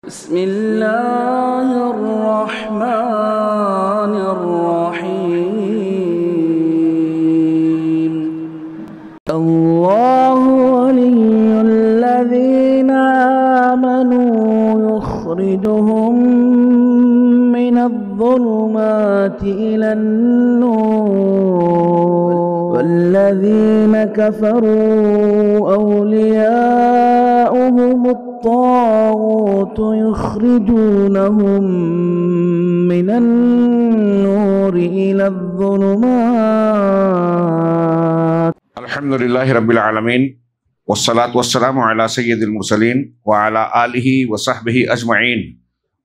بسم اللہ الرحمن الرحیم اللہ ولی الذین آمنوا یخرجهم من الظلمات إلى النور والذین كفروا أولیاؤهم الطاغوت يخرجونهم من النور إلى الظلمات. الحمد لله رب العالمين والصلاة والسلام على سيد المرسلين وعلى آله وصحبه أجمعين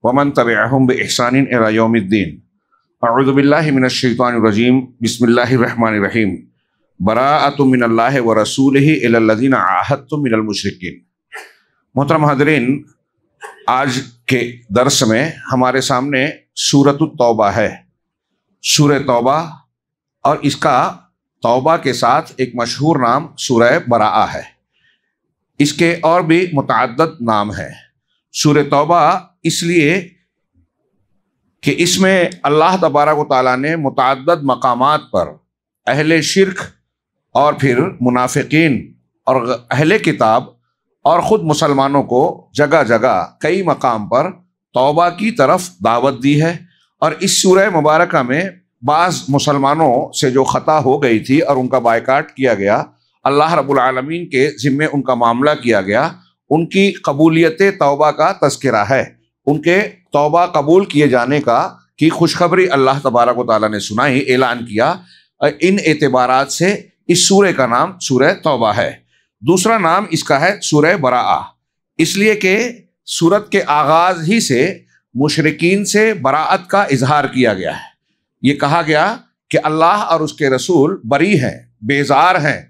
ومن تبعهم بإحسان إلى يوم الدين. أعوذ بالله من الشيطان الرجيم. بسم الله الرحمن الرحيم. براءة من الله ورسوله إلى الذين عاهدتم من المشركين. محترم حاضرین، آج کے درس میں ہمارے سامنے سورۃ التوبہ ہے. سورہ توبہ اور اس کا توبہ کے ساتھ ایک مشہور نام سورہ براءہ ہے. اس کے اور بھی متعدد نام ہیں. سورہ توبہ اس لیے کہ اس میں اللہ تبارک و تعالیٰ نے متعدد مقامات پر اہل شرک اور پھر منافقین اور اہل کتاب اور خود مسلمانوں کو جگہ جگہ کئی مقام پر توبہ کی طرف دعوت دی ہے. اور اس سورہ مبارکہ میں بعض مسلمانوں سے جو خطا ہو گئی تھی اور ان کا بائیکاٹ کیا گیا، اللہ رب العالمین کے ذمے ان کا معاملہ کیا گیا، ان کی قبولیت توبہ کا تذکرہ ہے. ان کے توبہ قبول کیے جانے کی خوشخبری اللہ تبارک و تعالیٰ نے سنائی، اعلان کیا. ان اعتبارات سے اس سورہ کا نام سورہ توبہ ہے. دوسرا نام اس کا ہے سورہ براءہ، اس لیے کہ سورت کے آغاز ہی سے مشرکین سے براءت کا اظہار کیا گیا ہے. یہ کہا گیا کہ اللہ اور اس کے رسول بری ہیں، بیزار ہیں،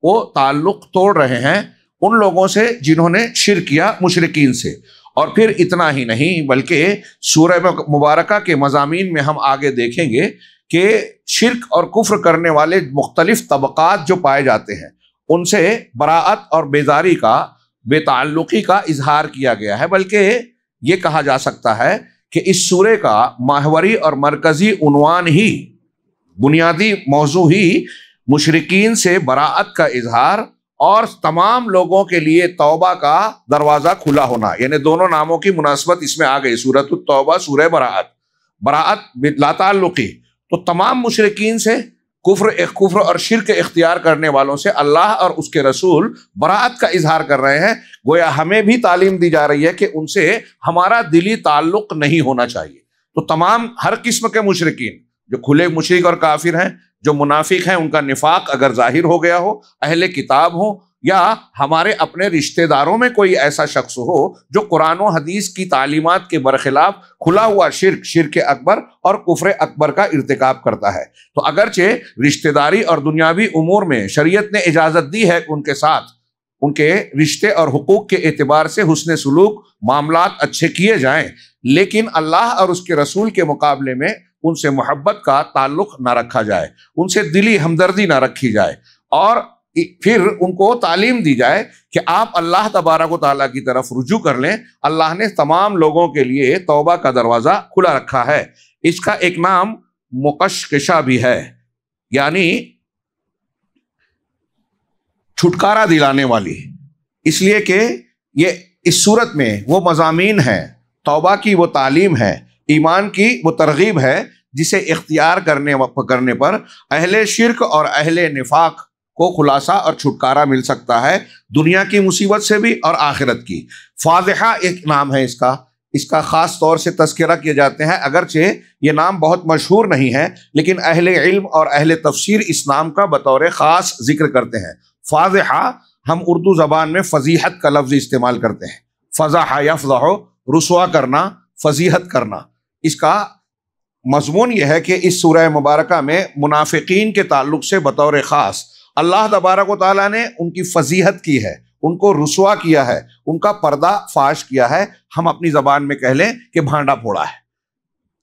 وہ تعلق توڑ رہے ہیں ان لوگوں سے جنہوں نے شرک کیا، مشرکین سے. اور پھر اتنا ہی نہیں بلکہ سورہ مبارکہ کے مضامین میں ہم آگے دیکھیں گے کہ شرک اور کفر کرنے والے مختلف طبقات جو پائے جاتے ہیں ان سے براءت اور بیزاری کا، بے تعلقی کا اظہار کیا گیا ہے. بلکہ یہ کہا جا سکتا ہے کہ اس سورے کا محوری اور مرکزی عنوان ہی، بنیادی موضوع ہی مشرکین سے براءت کا اظہار اور تمام لوگوں کے لیے توبہ کا دروازہ کھلا ہونا، یعنی دونوں ناموں کی مناسبت اس میں آ گئی. سورۃ التوبہ، سورہ براءت. براءت لا تعلقی، تو تمام مشرکین سے، کفر اور شرک اختیار کرنے والوں سے اللہ اور اس کے رسول براءت کا اظہار کر رہے ہیں. گویا ہمیں بھی تعلیم دی جا رہی ہے کہ ان سے ہمارا دلی تعلق نہیں ہونا چاہیے. تو تمام ہر قسم کے مشرکین، جو کھلے مشرک اور کافر ہیں، جو منافق ہیں، ان کا نفاق اگر ظاہر ہو گیا ہو، اہل کتاب ہو یا ہمارے اپنے رشتہ داروں میں کوئی ایسا شخص ہو جو قرآن و حدیث کی تعلیمات کے برخلاف کھلا ہوا شرک اکبر اور کفر اکبر کا ارتکاب کرتا ہے، تو اگرچہ رشتہ داری اور دنیاوی امور میں شریعت نے اجازت دی ہے کہ ان کے ساتھ ان کے رشتے اور حقوق کے اعتبار سے حسن سلوک، معاملات اچھے کیے جائیں، لیکن اللہ اور اس کے رسول کے مقابلے میں ان سے محبت کا تعلق نہ رکھا جائے، ان سے دلی ہمدردی نہ رکھی جائے، اور پھر ان کو تعلیم دی جائے کہ آپ اللہ تبارک و تعالیٰ کی طرف رجوع کر لیں. اللہ نے تمام لوگوں کے لیے توبہ کا دروازہ کھلا رکھا ہے. اس کا ایک نام مقشقشہ بھی ہے، یعنی چھٹکارا دلانے والی، اس لیے کہ یہ اس صورت میں وہ مضامین ہیں، توبہ کی وہ تعلیم ہے، ایمان کی وہ ترغیب ہے جسے اختیار کرنے پر اہل شرک اور اہل نفاق کو خلاصہ اور چھٹکارا مل سکتا ہے، دنیا کی مصیبت سے بھی اور آخرت کی. فاضحہ ایک نام ہے اس کا خاص طور سے تذکرہ کیے جاتے ہیں، اگرچہ یہ نام بہت مشہور نہیں ہے لیکن اہل علم اور اہل تفسیر اس نام کا بطور خاص ذکر کرتے ہیں. فاضحہ ہم اردو زبان میں فضیحت کا لفظ استعمال کرتے ہیں. فضح یفضح، رسوا کرنا، فضیحت کرنا. اس کا مضمون یہ ہے کہ اس سورہ مبارکہ میں منافقین کے تعلق سے بطور خاص اللہ تبارک و تعالیٰ نے ان کی فضیحت کی ہے، ان کو رسوا کیا ہے، ان کا پردہ فاش کیا ہے. ہم اپنی زبان میں کہہ لیں کہ بھانڈا پھوڑا ہے.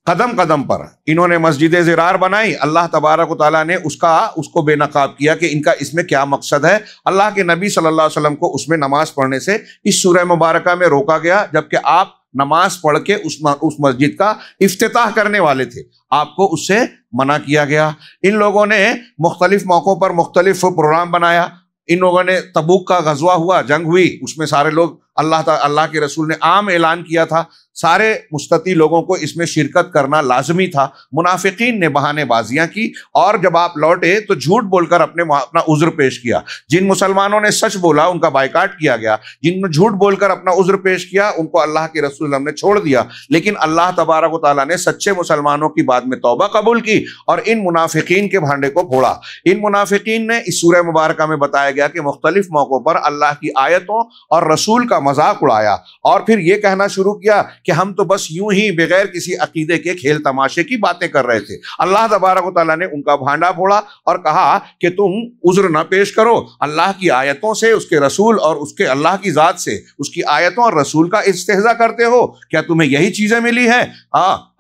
قدم قدم پر انہوں نے مسجد زرار بنائی، اللہ تبارک و تعالیٰ نے اس کو بے نقاب کیا کہ ان کا اس میں کیا مقصد ہے. اللہ کے نبی صلی اللہ علیہ وسلم کو اس میں نماز پڑھنے سے اس سورہ مبارکہ میں روکا گیا، جبکہ آپ نماز پڑھ کے اس مسجد کا افتتاح کرنے والے تھے، آپ کو اس سے منع کیا گیا۔ ان لوگوں نے مختلف موقعوں پر مختلف پروگرام بنایا۔ ان لوگوں نے تبوک کا غزوہ ہوا، جنگ ہوئی، اس میں سارے لوگ اللہ کے رسول نے عام اعلان کیا تھا، سارے مستطیع لوگوں کو اس میں شرکت کرنا لازمی تھا۔ منافقین نے بہانے بازیاں کی، اور جب آپ لوٹے تو جھوٹ بول کر اپنا عذر پیش کیا۔ جن مسلمانوں نے سچ بولا ان کا بائیکاٹ کیا گیا، جن نے جھوٹ بول کر اپنا عذر پیش کیا ان کو اللہ کے رسول نے چھوڑ دیا۔ لیکن اللہ تبارک و تعالیٰ نے سچے مسلمانوں کی بعد میں توبہ قبول کی اور ان منافقین کے بھانڈے کو پھوڑا۔ ان منافقین نے اس سورہ مبارکہ میں بتایا گیا کہ مختلف موقعوں پر اللہ کی آیتوں اور رسول کا مذاق اڑایا، اور پھر یہ کہنا شروع کیا کہ ہم تو بس یوں ہی بغیر کسی عقیدے کے کھیل تماشے کی باتیں کر رہے تھے۔ اللہ تبارک و تعالیٰ نے ان کا بھانڈا پھوڑا اور کہا کہ تم عذر نہ پیش کرو، اللہ کی آیتوں سے، اس کے رسول اور اس کے اللہ کی ذات سے، اس کی آیتوں اور رسول کا استہزاء کرتے ہو، کیا تمہیں یہی چیزیں ملی ہیں؟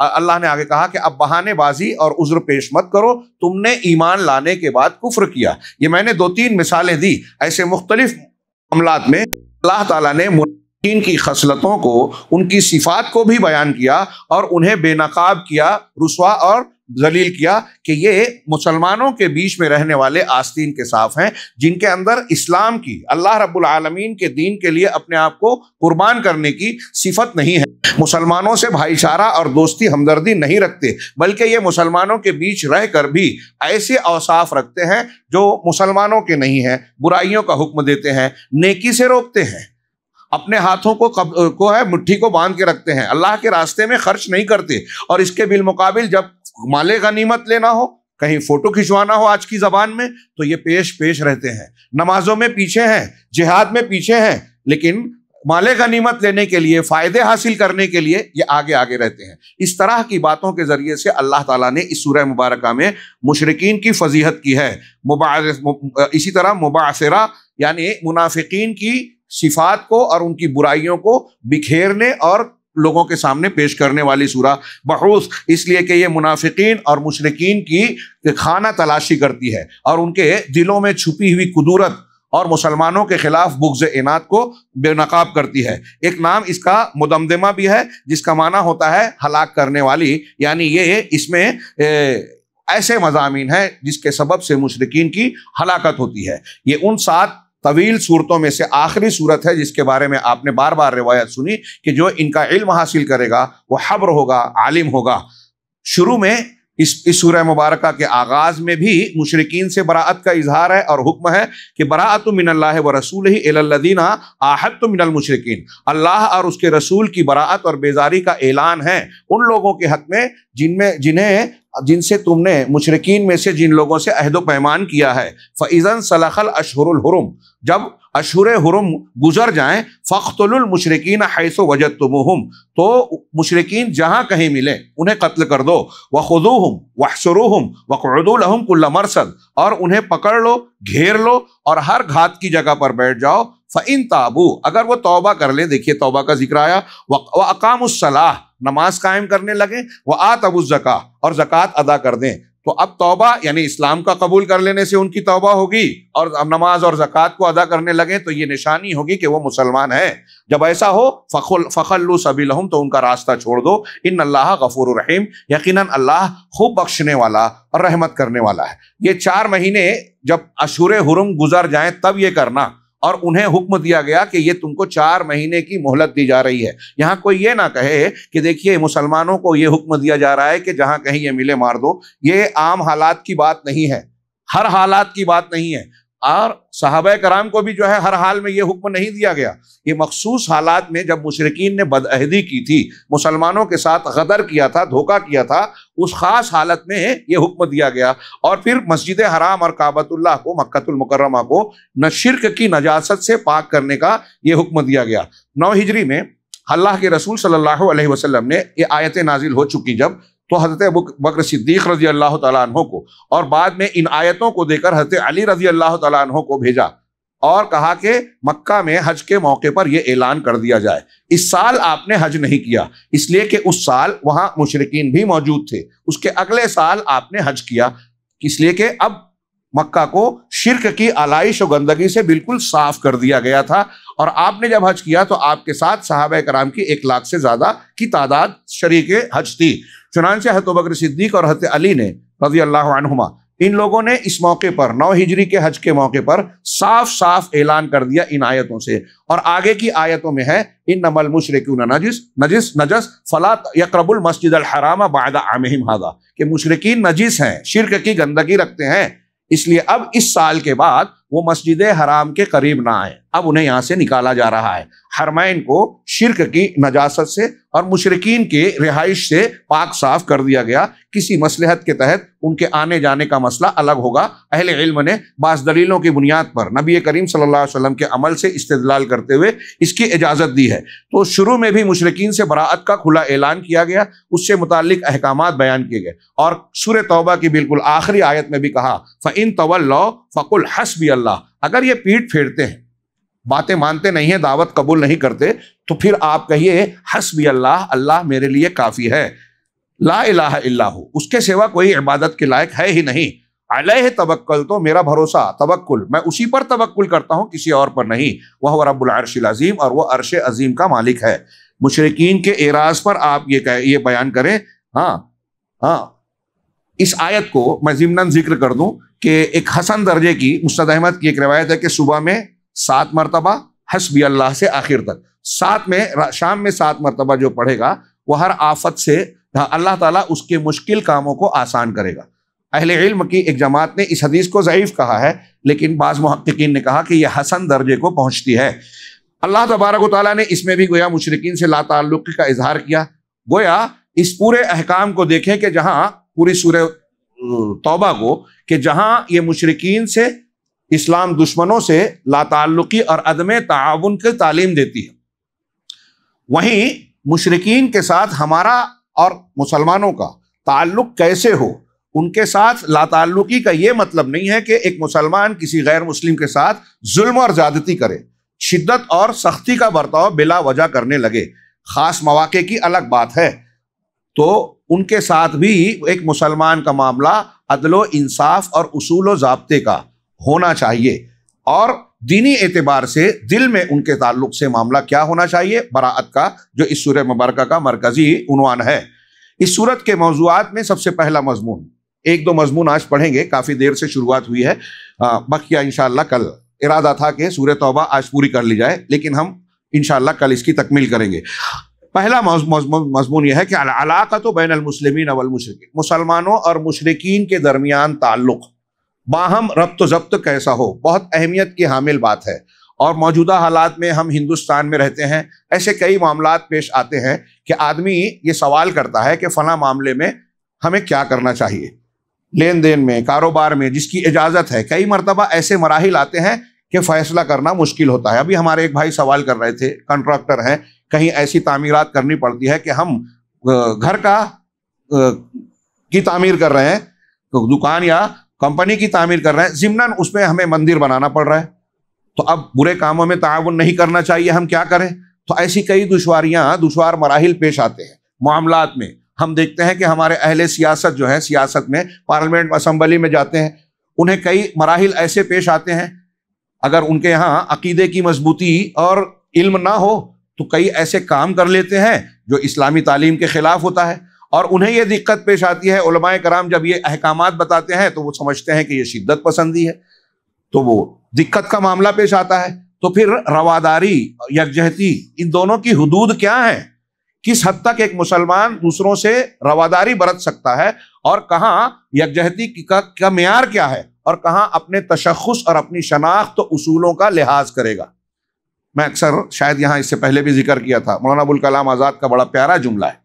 اللہ نے آگے کہا کہ اب بہانے بازی اور عذر پیش مت کرو، تم نے ایمان لانے کے بعد کفر کیا۔ یہ میں نے 2-3 مثالیں دی، ایسے مختلف معاملات میں اللہ تعالیٰ نے ان کی خصلتوں کو، ان کی صفات کو بھی بیان کیا اور انہیں بے نقاب کیا، رسوا اور ذلیل کیا کہ یہ مسلمانوں کے بیچ میں رہنے والے آستین کے صاف ہیں، جن کے اندر اسلام کی، اللہ رب العالمین کے دین کے لیے اپنے آپ کو قربان کرنے کی صفت نہیں ہے، مسلمانوں سے بھائی چارہ اور دوستی ہمدردی نہیں رکھتے، بلکہ یہ مسلمانوں کے بیچ رہ کر بھی ایسے اوصاف رکھتے ہیں جو مسلمانوں کے نہیں ہیں، برائیوں کا حکم دیتے ہیں، نیکی سے روکتے ہیں، اپنے ہاتھوں کو ہے مٹھی کو باندھ کے رکھتے ہیں، اللہ کے راستے میں خرچ نہیں کرتے، اور اس کے بالمقابل جب مال غنیمت لینا ہو، کہیں فوٹو کھنچوانا ہو آج کی زبان میں، تو یہ پیش رہتے ہیں، نمازوں میں پیچھے ہیں، جہاد میں پیچھے ہیں، لیکن مال غنیمت لینے کے لیے، فائدے حاصل کرنے کے لیے یہ آگے رہتے ہیں۔ اس طرح کی باتوں کے ذریعے سے اللہ تعالیٰ نے اس سورہ مبارکہ میں مشرکین کی فضیحت کی ہے۔ اسی طرح مباصرہ یعنی منافقین کی صفات کو اور ان کی برائیوں کو بکھیرنے اور لوگوں کے سامنے پیش کرنے والی سورہ بحوث، اس لیے کہ یہ منافقین اور مشرکین کی خانہ تلاشی کرتی ہے اور ان کے دلوں میں چھپی ہوئی قدورت اور مسلمانوں کے خلاف بغض اناد کو بے نقاب کرتی ہے۔ ایک نام اس کا مدمدمہ بھی ہے جس کا معنی ہوتا ہے ہلاک کرنے والی، یعنی یہ اس میں ایسے مضامین ہیں جس کے سبب سے مشرکین کی ہلاکت ہوتی ہے۔ یہ ان 7 طویل صورتوں میں سے آخری صورت ہے جس کے بارے میں آپ نے بار بار روایت سنی کہ جو ان کا علم حاصل کرے گا وہ حبر ہوگا، عالم ہوگا۔ شروع میں اس سورہ مبارکہ کے آغاز میں بھی مشرکین سے براءت کا اظہار ہے اور حکم ہے کہ براءت من اللہ ورسولہ الی الذین عاہدتم من المشرکین، اللہ اور اس کے رسول کی براءت اور بیزاری کا اعلان ہے ان لوگوں کے حق میں جن سے تم نے مشرکین میں سے جن لوگوں سے عہد و پیمان کیا ہے۔ فَإِذَا انْسَلَخَ الْأَشْهُرُ الْحُرُمُ، جب اشہر حرم گزر جائیں، فَاقْتُلُوا الْمُشْرِكِينَ حَيْثُ وَجَدْتُمُوهُمْ، تو مشرکین جہاں کہیں ملیں انہیں قتل کر دو، وَخُذُوهُمْ وَاحْصُرُوهُمْ وَاقْعُدُوا لَهُمْ كُلَّ مَرْصَدٍ، اور انہیں پکڑ لو، گھیر لو اور ہر گھات کی جگہ پر بیٹھ جاؤ۔ فَإِن تَابُوا، اگر وہ توبہ کر لیں، دیکھیے توبہ کا ذکر آیا، وَأَقَامُوا الصَّلَاةَ، نماز قائم کرنے لگیں، وَآتَوُا الزَّكَاةَ، اور زکوٰۃ ادا کر دیں، تو اب توبہ یعنی اسلام کا قبول کر لینے سے ان کی توبہ ہوگی، اور اب نماز اور زکوٰۃ کو ادا کرنے لگیں تو یہ نشانی ہوگی کہ وہ مسلمان ہیں۔ جب ایسا ہو فَخَلُّوا سَبِيلَهُمْ، تو ان کا راستہ چھوڑ دو۔ ان اللہ غفور الرحیم، یقیناً اللہ خوب بخشنے والا اور رحمت کرنے والا ہے۔ یہ 4 مہینے جب اشہر حرم گزر جائیں تب یہ کرنا، اور انہیں حکم دیا گیا کہ یہ تم کو 4 مہینے کی مہلت دی جا رہی ہے۔ یہاں کوئی یہ نہ کہے کہ دیکھیے مسلمانوں کو یہ حکم دیا جا رہا ہے کہ جہاں کہیں یہ ملے مار دو، یہ عام حالات کی بات نہیں ہے، ہر حالات کی بات نہیں ہے، اور صحابہ کرام کو بھی جو ہے ہر حال میں یہ حکم نہیں دیا گیا۔ یہ مخصوص حالات میں جب مشرکین نے بدعہدی کی تھی، مسلمانوں کے ساتھ غدر کیا تھا، دھوکہ کیا تھا، اس خاص حالت میں یہ حکم دیا گیا۔ اور پھر مسجد حرام اور کعبۃ اللہ کو، مکہ المکرمہ کو نہ شرک کی نجاست سے پاک کرنے کا یہ حکم دیا گیا۔ 9 ہجری میں اللہ کے رسول صلی اللہ علیہ وسلم نے یہ آیتیں نازل ہو چکی جب، تو حضرت ابوبکر صدیق رضی اللہ تعالیٰ عنہ کو، اور بعد میں ان آیتوں کو دے کر حضرت علی رضی اللہ تعالیٰ عنہ کو بھیجا اور کہا کہ مکہ میں حج کے موقع پر یہ اعلان کر دیا جائے۔ اس سال آپ نے حج نہیں کیا، اس لیے کہ اس سال وہاں مشرکین بھی موجود تھے۔ اس کے اگلے سال آپ نے حج کیا، اس لیے کہ اب مکہ کو شرک کی آلائش و گندگی سے بالکل صاف کر دیا گیا تھا، اور آپ نے جب حج کیا تو آپ کے ساتھ صحابہ کرام کی 1 لاکھ سے زیادہ کی تعداد شریک حج تھی۔ چنانچہ حضرت ابوبکر صدیق اور حضرت علی نے رضی اللہ عنہما، ان لوگوں نے اس موقع پر 9 ہجری کے حج کے موقع پر صاف صاف اعلان کر دیا ان آیتوں سے، اور آگے کی آیتوں میں ہے انما المشرکون نجس فلا یقربوا المسجد الحرام بعد عامہم ھذا، کہ مشرکین نجس ہیں، شرک کی گندگی رکھتے ہیں، اس لیے اب اس سال کے بعد وہ مسجد حرام کے قریب نہ آئیں۔ اب انہیں یہاں سے نکالا جا رہا ہے۔ حرمین کو شرک کی نجاست سے اور مشرکین کے رہائش سے پاک صاف کر دیا گیا۔ کسی مصلحت کے تحت ان کے آنے جانے کا مسئلہ الگ ہوگا۔ اہل علم نے بعض دلیلوں کی بنیاد پر نبی کریم صلی اللہ علیہ وسلم کے عمل سے استدلال کرتے ہوئے اس کی اجازت دی ہے۔ تو شروع میں بھی مشرکین سے براءت کا کھلا اعلان کیا گیا، اس سے متعلق احکامات بیان کیے گئے، اور سورہ توبہ کی بالکل آخری آیت میں بھی کہا فَإِن تَوَلَّوْا فَقُلْ حَسْبِيَ اللَّهُ، اگر یہ پیٹھ پھیرتے ہیں، باتیں مانتے نہیں ہیں، دعوت قبول نہیں کرتے، تو پھر آپ کہیے حسبی اللہ، اللہ میرے لیے کافی ہے، لا الہ الا ہو، اس کے سوا کوئی عبادت کے لائق ہے ہی نہیں، علیہ توکل، تو میرا بھروسہ توکل، میں اسی پر توکل کرتا ہوں، کسی اور پر نہیں، وہ رب العرش العظیم، اور وہ عرش عظیم کا مالک ہے۔ مشرکین کے اعراض پر آپ یہ بیان کریں۔ ہاں اس آیت کو میں ضمناً ذکر کر دوں کہ ایک حسن درجے کی مستد احمد کی ایک روایت ہے کہ صبح میں 7 مرتبہ حسبی اللہ سے آخر تک، شام میں 7 مرتبہ جو پڑھے گا وہ ہر آفت سے اللہ تعالیٰ اس کے مشکل کاموں کو آسان کرے گا۔ اہل علم کی ایک جماعت نے اس حدیث کو ضعیف کہا ہے، لیکن بعض محققین نے کہا کہ یہ حسن درجے کو پہنچتی ہے۔ اللہ تبارک و تعالیٰ نے اس میں بھی گویا مشرکین سے لا تعلقی کا اظہار کیا۔ گویا اس پورے احکام کو دیکھیں کہ جہاں پوری سورہ توبہ کو، کہ جہاں یہ مشرکین سے، اسلام دشمنوں سے لا تعلقی اور عدم تعاون کی تعلیم دیتی ہے، وہیں مشرکین کے ساتھ ہمارا اور مسلمانوں کا تعلق کیسے ہو، ان کے ساتھ لا تعلقی کا یہ مطلب نہیں ہے کہ ایک مسلمان کسی غیر مسلم کے ساتھ ظلم اور زیادتی کرے، شدت اور سختی کا برتاؤ بلا وجہ کرنے لگے۔ خاص مواقع کی الگ بات ہے، تو ان کے ساتھ بھی ایک مسلمان کا معاملہ عدل و انصاف اور اصول و ضابطے کا ہونا چاہیے، اور دینی اعتبار سے دل میں ان کے تعلق سے معاملہ کیا ہونا چاہیے، براءت کا، جو اس سورہ مبارکہ کا مرکزی عنوان ہے۔ اس سورت کے موضوعات میں سب سے پہلا مضمون، 1-2 مضمون آج پڑھیں گے، کافی دیر سے شروعات ہوئی ہے، بقیہ انشاءاللہ کل، ارادہ تھا کہ سورہ توبہ آج پوری کر لی جائے، لیکن ہم انشاءاللہ کل اس کی تکمیل کریں گے۔ پہلا مضمون یہ ہے کہ العلاقۃ بین المسلمین والمشرکین، مسلمانوں اور مشرکین کے درمیان تعلق، باہم ربط و ضبط کیسا ہو، بہت اہمیت کی حامل بات ہے۔ اور موجودہ حالات میں ہم ہندوستان میں رہتے ہیں، ایسے کئی معاملات پیش آتے ہیں کہ آدمی یہ سوال کرتا ہے کہ فلاں معاملے میں ہمیں کیا کرنا چاہیے، لین دین میں، کاروبار میں، جس کی اجازت ہے، کئی مرتبہ ایسے مراحل آتے ہیں کہ فیصلہ کرنا مشکل ہوتا ہے۔ ابھی ہمارے ایک بھائی سوال کر رہے تھے، کنٹریکٹر ہیں، کہیں ایسی تعمیرات کرنی پڑتی ہے کہ ہم گھر کی تعمیر کر رہے ہیں، دکان یا کمپنی کی تعمیر کر رہے ہیں، ضمناً اس میں ہمیں مندر بنانا پڑ رہا ہے، تو اب برے کاموں میں تعاون نہیں کرنا چاہیے، ہم کیا کریں؟ تو ایسی کئی دشوار مراحل پیش آتے ہیں معاملات میں۔ ہم دیکھتے ہیں کہ ہمارے اہل سیاست جو ہے، سیاست میں، پارلیمنٹ اسمبلی میں جاتے ہیں، انہیں کئی مراحل ایسے پیش آتے ہیں، اگر ان کے یہاں عقیدے کی مضبوطی اور علم نہ ہو تو کئی ایسے کام کر لیتے ہیں جو اسلامی تعلیم کے خلاف ہوتا ہے، اور انہیں یہ دقت پیش آتی ہے، علماء کرام جب یہ احکامات بتاتے ہیں تو وہ سمجھتے ہیں کہ یہ شدت پسندی ہے، تو وہ دقت کا معاملہ پیش آتا ہے۔ تو پھر رواداری، یکجہتی، ان دونوں کی حدود کیا ہیں؟ کس حد تک ایک مسلمان دوسروں سے رواداری برت سکتا ہے، اور کہاں یکجہتی کا معیار کیا ہے، اور کہاں اپنے تشخص اور اپنی شناخت و اصولوں کا لحاظ کرے گا؟ میں اکثر شاید یہاں اس سے پہلے بھی ذکر کیا تھا، مولانا ابوالکلام آزاد کا بڑا پیارا جملہ ہے،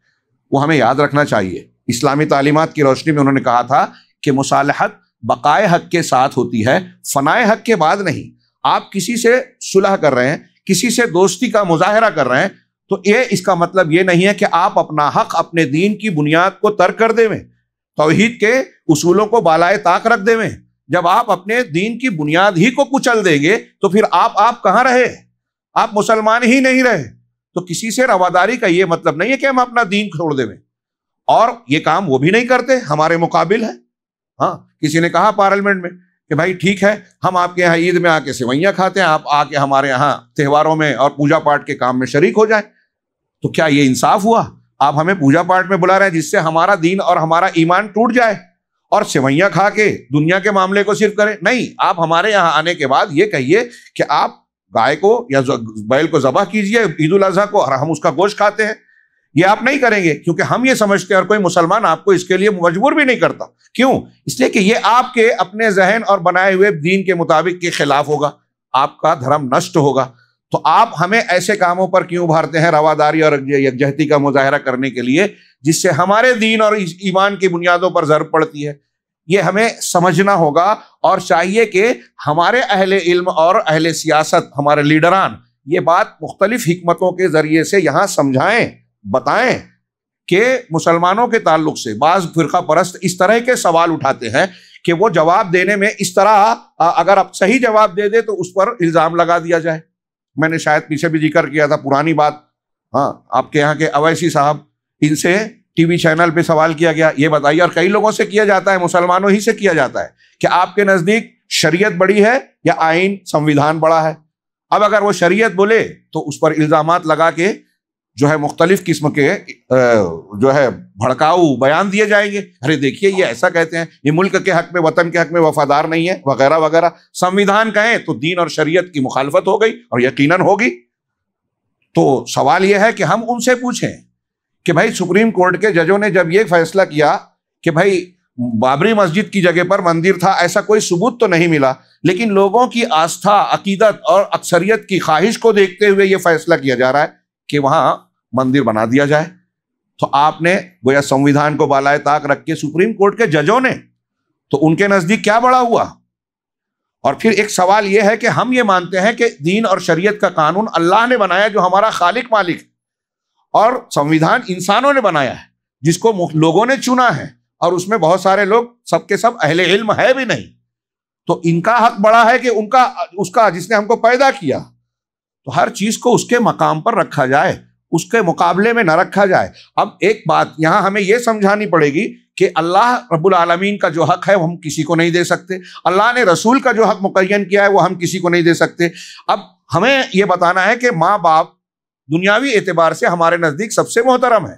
وہ ہمیں یاد رکھنا چاہیے۔ اسلامی تعلیمات کی روشنی میں انہوں نے کہا تھا کہ مصالحت بقائے حق کے ساتھ ہوتی ہے، فنائے حق کے بعد نہیں۔ آپ کسی سے صلح کر رہے ہیں، کسی سے دوستی کا مظاہرہ کر رہے ہیں، تو یہ اس کا مطلب یہ نہیں ہے کہ آپ اپنا حق اپنے دین کی بنیاد کو ترک کر دیں، توحید کے اصولوں کو بالائے طاق رکھ دیں۔ جب آپ اپنے دین کی بنیاد ہی کو کچل دیں گے تو پھر آپ کہاں رہے؟ آپ مسلمان ہی نہیں رہے۔ تو کسی سے رواداری کا یہ مطلب نہیں ہے کہ ہم اپنا دین چھوڑ دیں، اور یہ کام وہ بھی نہیں کرتے، ہمارے مقابل ہے۔ ہاں، کسی نے کہا پارلیمنٹ میں کہ بھائی ٹھیک ہے ہم آپ کے یہاں عید میں آ کے سوئیاں کھاتے ہیں، آپ آ کے ہمارے یہاں تہواروں میں اور پوجا پاٹ کے کام میں شریک ہو جائیں، تو کیا یہ انصاف ہوا؟ آپ ہمیں پوجا پاٹ میں بلا رہے ہیں جس سے ہمارا دین اور ہمارا ایمان ٹوٹ جائے، اور سوئیاں کھا کے دنیا کے معاملے کو صرف کریں؟ نہیں، آپ ہمارے یہاں آنے کے بعد یہ کہیے کہ آپ گائے کو یا بیل کو ذبح کیجئے عید الاضحیٰ کو، اور ہم اس کا گوشت کھاتے ہیں۔ یہ آپ نہیں کریں گے کیونکہ ہم یہ سمجھتے ہیں، اور کوئی مسلمان آپ کو اس کے لیے مجبور بھی نہیں کرتا۔ کیوں؟ اس لیے کہ یہ آپ کے اپنے ذہن اور بنائے ہوئے دین کے مطابق کے خلاف ہوگا، آپ کا دھرم نشٹ ہوگا۔ تو آپ ہمیں ایسے کاموں پر کیوں ابھارتے ہیں رواداری اور یکجہتی کا مظاہرہ کرنے کے لیے، جس سے ہمارے دین اور ایمان کی بنیادوں پر ضرب پڑتی ہے؟ یہ ہمیں سمجھنا ہوگا، اور چاہیے کہ ہمارے اہل علم اور اہل سیاست، ہمارے لیڈران یہ بات مختلف حکمتوں کے ذریعے سے یہاں سمجھائیں، بتائیں کہ مسلمانوں کے تعلق سے بعض فرقہ پرست اس طرح کے سوال اٹھاتے ہیں کہ وہ جواب دینے میں اس طرح، اگر آپ صحیح جواب دے دے تو اس پر الزام لگا دیا جائے۔ میں نے شاید پیچھے بھی ذکر کیا تھا پرانی بات، ہاں آپ کے یہاں کے اویسی صاحب، ان سے ٹی وی چینل پہ سوال کیا گیا، یہ بتائیے، اور کئی لوگوں سے کیا جاتا ہے، مسلمانوں ہی سے کیا جاتا ہے، کہ آپ کے نزدیک شریعت بڑی ہے یا آئین سنویدھان بڑا ہے؟ اب اگر وہ شریعت بولے تو اس پر الزامات لگا کے جو ہے مختلف قسم کے جو ہے بھڑکاؤ بیان دیے جائیں گے، ارے دیکھیے یہ ایسا کہتے ہیں، یہ ملک کے حق میں، وطن کے حق میں وفادار نہیں ہے، وغیرہ وغیرہ۔ سنویدھان کہیں تو دین اور شریعت کی مخالفت ہو گئی، اور یقیناً ہوگی۔ تو سوال یہ ہے کہ ہم ان سے پوچھیں کہ بھائی سپریم کورٹ کے ججوں نے جب یہ فیصلہ کیا کہ بھائی بابری مسجد کی جگہ پر مندر تھا، ایسا کوئی ثبوت تو نہیں ملا، لیکن لوگوں کی آستھا، عقیدت اور اکثریت کی خواہش کو دیکھتے ہوئے یہ فیصلہ کیا جا رہا ہے کہ وہاں مندر بنا دیا جائے، تو آپ نے گویا سنویدھان کو بالائے طاق رکھ کے سپریم کورٹ کے ججوں نے، تو ان کے نزدیک کیا بڑا ہوا؟ اور پھر ایک سوال یہ ہے کہ ہم یہ مانتے ہیں کہ دین اور شریعت کا قانون اللہ نے بنایا جو ہمارا خالق مالک ہے، اور سنویدھان انسانوں نے بنایا ہے جس کو لوگوں نے چنا ہے، اور اس میں بہت سارے لوگ سب کے سب اہل علم ہے بھی نہیں، تو ان کا حق بڑا ہے کہ اس کا جس نے ہم کو پیدا کیا، تو ہر چیز کو اس کے مقام پر رکھا جائے، اس کے مقابلے میں نہ رکھا جائے۔ اب ایک بات یہاں ہمیں یہ سمجھانی پڑے گی کہ اللہ رب العالمین کا جو حق ہے وہ ہم کسی کو نہیں دے سکتے، اللہ نے رسول کا جو حق مقرر کیا ہے وہ ہم کسی کو نہیں دے سکتے۔ اب ہمیں یہ بتانا ہے کہ ماں باپ دنیاوی اعتبار سے ہمارے نزدیک سب سے محترم ہے،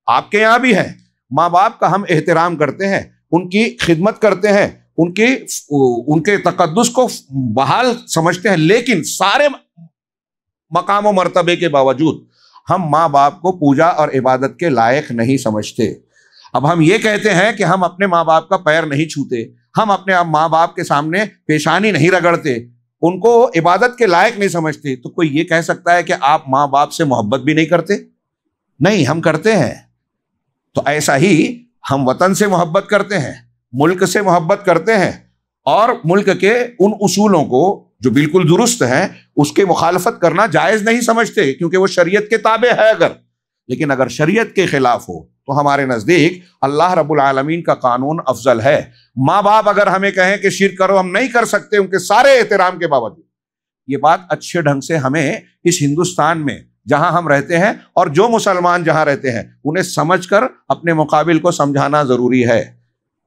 آپ کے یہاں بھی ہے، ماں باپ کا ہم احترام کرتے ہیں، ان کی خدمت کرتے ہیں، ان کے تقدس کو بحال سمجھتے ہیں، لیکن سارے مقام و مرتبے کے باوجود ہم ماں باپ کو پوجا اور عبادت کے لائق نہیں سمجھتے۔ اب ہم یہ کہتے ہیں کہ ہم اپنے ماں باپ کا پیر نہیں چھوتے، ہم اپنے ماں باپ کے سامنے پیشانی نہیں رگڑتے، ان کو عبادت کے لائق نہیں سمجھتے، تو کوئی یہ کہہ سکتا ہے کہ آپ ماں باپ سے محبت بھی نہیں کرتے؟ نہیں، ہم کرتے ہیں۔ تو ایسا ہی ہم وطن سے محبت کرتے ہیں، ملک سے محبت کرتے ہیں، اور ملک کے ان اصولوں کو جو بالکل درست ہیں اس کے مخالفت کرنا جائز نہیں سمجھتے، کیونکہ وہ شریعت کے تابع ہے۔ لیکن اگر شریعت کے خلاف ہو تو ہمارے نزدیک اللہ رب العالمین کا قانون افضل ہے۔ ماں باپ اگر ہمیں کہیں کہ شرک کرو، ہم نہیں کر سکتے ان کے سارے احترام کے باوجود۔ یہ بات اچھے ڈھنگ سے ہمیں اس ہندوستان میں جہاں ہم رہتے ہیں اور جو مسلمان جہاں رہتے ہیں انہیں سمجھ کر اپنے مقابل کو سمجھانا ضروری ہے،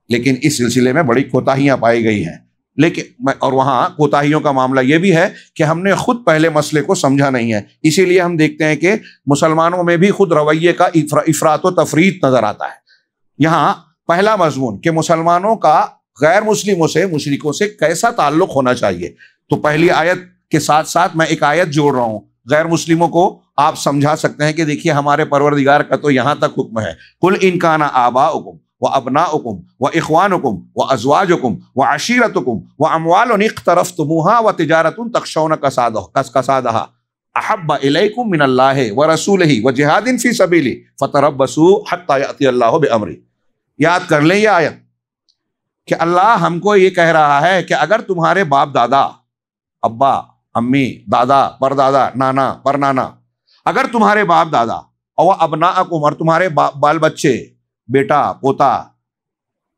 لیکن اس سلسلے میں بڑی کوتاہیاں پائی گئی ہیں۔ لیکن اور وہاں کوتاہیوں کا معاملہ یہ بھی ہے کہ ہم نے خود پہلے مسئلے کو سمجھا نہیں ہے، اسی لیے ہم دیکھتے ہیں کہ مسلمانوں میں بھی خود رویے کا افراط و تفریط نظر آتا ہے۔ یہاں پہلا مضمون کہ مسلمانوں کا غیر مسلموں سے، مشرکوں سے کیسا تعلق ہونا چاہیے، تو پہلی آیت کے ساتھ ساتھ میں ایک آیت جوڑ رہا ہوں۔ غیر مسلموں کو آپ سمجھا سکتے ہیں کہ دیکھیے ہمارے پروردگار کا تو یہاں تک حکم ہے، قُلْ إِنْ كَانَ آبَاؤُكُمْ وَأَبْنَاؤُكُمْ وَإِخْوَانُكُمْ وَأَزْوَاجُكُمْ وَعَشِيرَتُكُمْ وَأَمْوَالٌ اقْتَرَفْتُمُوهَا وَتِجَارَةٌ تَخْشَوْنَ كَسَادَهَا أَحَبَّ إِلَيْكُمْ مِنَ اللَّهِ وَرَسُولِهِ وَجِهَادٍ فِي سَبِيلِهِ فَتَرَبَّصُوا حَتَّى يَأْتِيَ اللَّهُ بِأَمْرِهِ۔ یاد کر لیں یہ آیت کہ اللہ ہم کو یہ کہہ رہا ہے کہ اگر تمہارے باپ دادا، ابا امی، دادا پردادا، نانا پرنانا، اگر تمہارے باپ دادا اور ابناءکم اور تمہارے بال بچے، بیٹا پوتا